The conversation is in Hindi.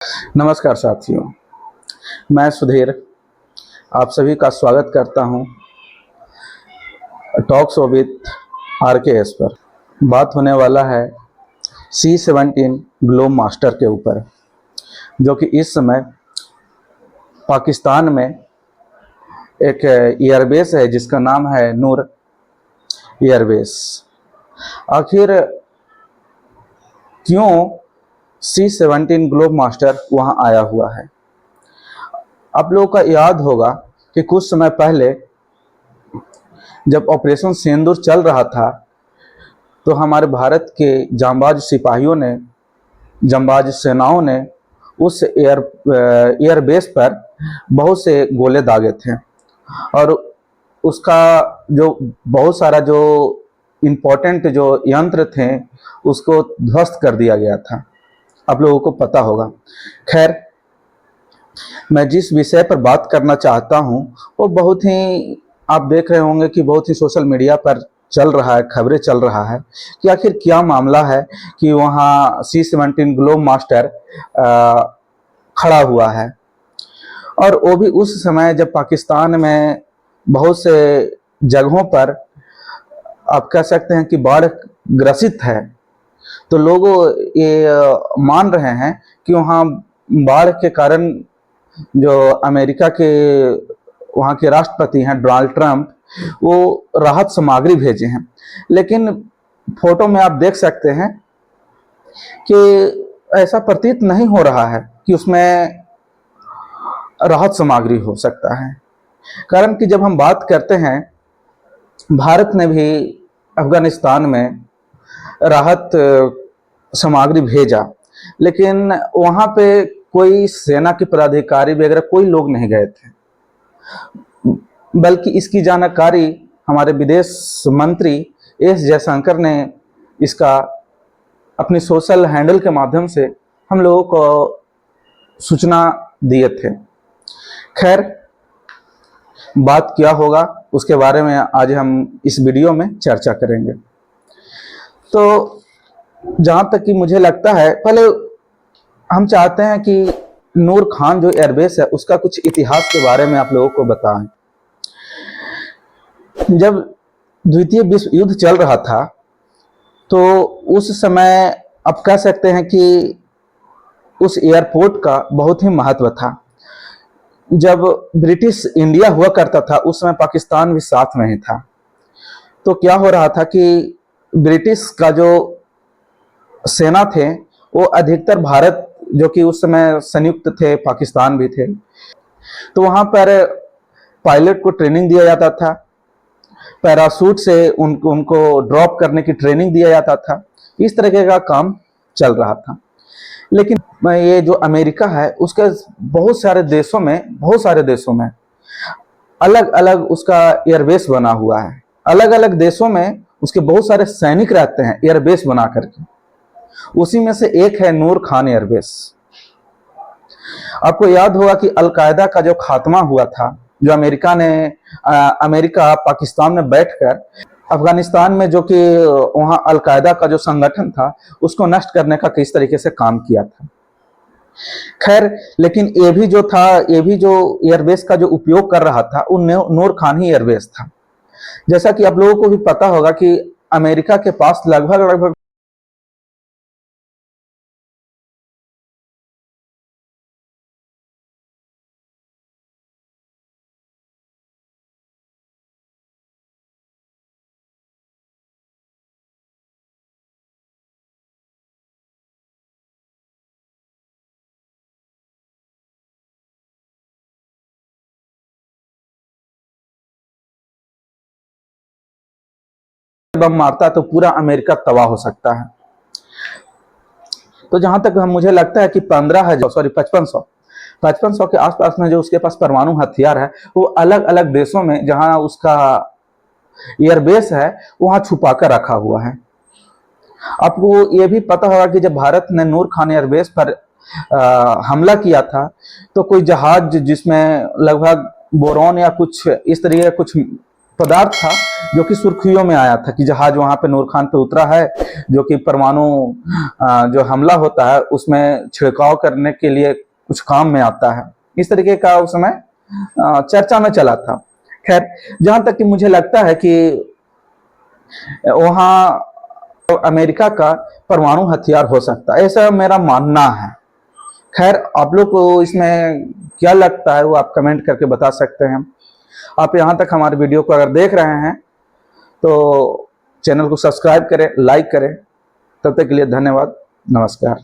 नमस्कार साथियों, मैं सुधीर आप सभी का स्वागत करता हूं टॉक्स विथ RKS पर। बात होने वाला है C-17 ग्लोब मास्टर के ऊपर, जो कि इस समय पाकिस्तान में एक एयरबेस है जिसका नाम है नूर एयरबेस। आखिर क्यों C-17 ग्लोब मास्टर वहां आया हुआ है? आप लोगों का याद होगा कि कुछ समय पहले जब ऑपरेशन सिंदूर चल रहा था तो हमारे भारत के जांबाज सिपाहियों ने, जांबाज सेनाओं ने उस एयरबेस पर बहुत से गोले दागे थे और उसका जो बहुत सारा जो इम्पोर्टेंट जो यंत्र थे उसको ध्वस्त कर दिया गया था। आप लोगों को पता होगा। खैर, मैं जिस विषय पर बात करना चाहता हूं वो बहुत ही, आप देख रहे होंगे कि बहुत ही सोशल मीडिया पर चल रहा है, खबरें चल रहा है कि आखिर क्या मामला है कि वहां C-17 ग्लोब मास्टर खड़ा हुआ है, और वो भी उस समय जब पाकिस्तान में बहुत से जगहों पर आप कह सकते हैं कि बाढ़ ग्रसित है। तो लोग ये मान रहे हैं कि वहाँ बाढ़ के कारण जो अमेरिका के वहाँ के राष्ट्रपति हैं डोनाल्ड ट्रंप, वो राहत सामग्री भेजे हैं। लेकिन फोटो में आप देख सकते हैं कि ऐसा प्रतीत नहीं हो रहा है कि उसमें राहत सामग्री हो सकता है। कारण कि जब हम बात करते हैं, भारत ने भी अफगानिस्तान में राहत सामग्री भेजा, लेकिन वहां पे कोई सेना के पदाधिकारी वगैरह कोई लोग नहीं गए थे, बल्कि इसकी जानकारी हमारे विदेश मंत्री एस जयशंकर ने इसका अपनी सोशल हैंडल के माध्यम से हम लोगों को सूचना दिए थे। खैर, बात क्या होगा उसके बारे में आज हम इस वीडियो में चर्चा करेंगे। तो जहां तक कि मुझे लगता है, पहले हम चाहते हैं कि नूर खान जो एयरबेस है उसका कुछ इतिहास के बारे में आप लोगों को बताएं। जब द्वितीय विश्व युद्ध चल रहा था तो उस समय आप कह सकते हैं कि उस एयरपोर्ट का बहुत ही महत्व था। जब ब्रिटिश इंडिया हुआ करता था उस समय पाकिस्तान भी साथ में ही था। तो क्या हो रहा था कि ब्रिटिश का जो सेना थे वो अधिकतर भारत, जो कि उस समय संयुक्त थे, पाकिस्तान भी थे, तो वहां पर पायलट को ट्रेनिंग दिया जाता था, पैराशूट से उनको ड्रॉप करने की ट्रेनिंग दिया जाता था। इस तरह का काम चल रहा था। लेकिन ये जो अमेरिका है उसके बहुत सारे देशों में अलग अलग उसका एयरबेस बना हुआ है। अलग अलग देशों में उसके बहुत सारे सैनिक रहते हैं एयरबेस बना करके। उसी में से एक है नूर खान एयरबेस। आपको याद होगा कि अलकायदा का जो खात्मा हुआ था, जो अमेरिका पाकिस्तान में बैठकर अफगानिस्तान में, जो कि वहां अलकायदा का जो संगठन था उसको नष्ट करने का किस तरीके से काम किया था। खैर, लेकिन ये भी जो एयरबेस का जो उपयोग कर रहा था वो नूर खान ही एयरबेस था। जैसा कि आप लोगों को भी पता होगा कि अमेरिका के पास लगभग बम मारता है तो पूरा अमेरिका तबाह हो सकता है। तो जहां तक मुझे लगता है कि 5500 के आसपास में जो उसके पास परमाणु हथियार है वो अलग अलग देशों में जहां उसका एयरबेस है वहां छुपा कर रखा हुआ है। आपको ये भी पता होगा कि जब भारत ने नूर खान एयरबेस पर हमला किया था तो कोई जहाज जिसमें लगभग बोरॉन या कुछ इस तरह कुछ पदार्थ था जो कि सुर्खियों में आया था कि जहाज वहां पे नूर खान पे उतरा है, जो कि परमाणु जो हमला होता है उसमें छिड़काव करने के लिए कुछ काम में आता है। इस तरीके का उस समय चर्चा में चला था। खैर, जहां तक कि मुझे लगता है कि वहां अमेरिका का परमाणु हथियार हो सकता है, ऐसा मेरा मानना है। खैर, आप लोग को इसमें क्या लगता है वो आप कमेंट करके बता सकते हैं। आप यहाँ तक हमारे वीडियो को अगर देख रहे हैं तो चैनल को सब्सक्राइब करें, लाइक करें। तब तक के लिए धन्यवाद, नमस्कार।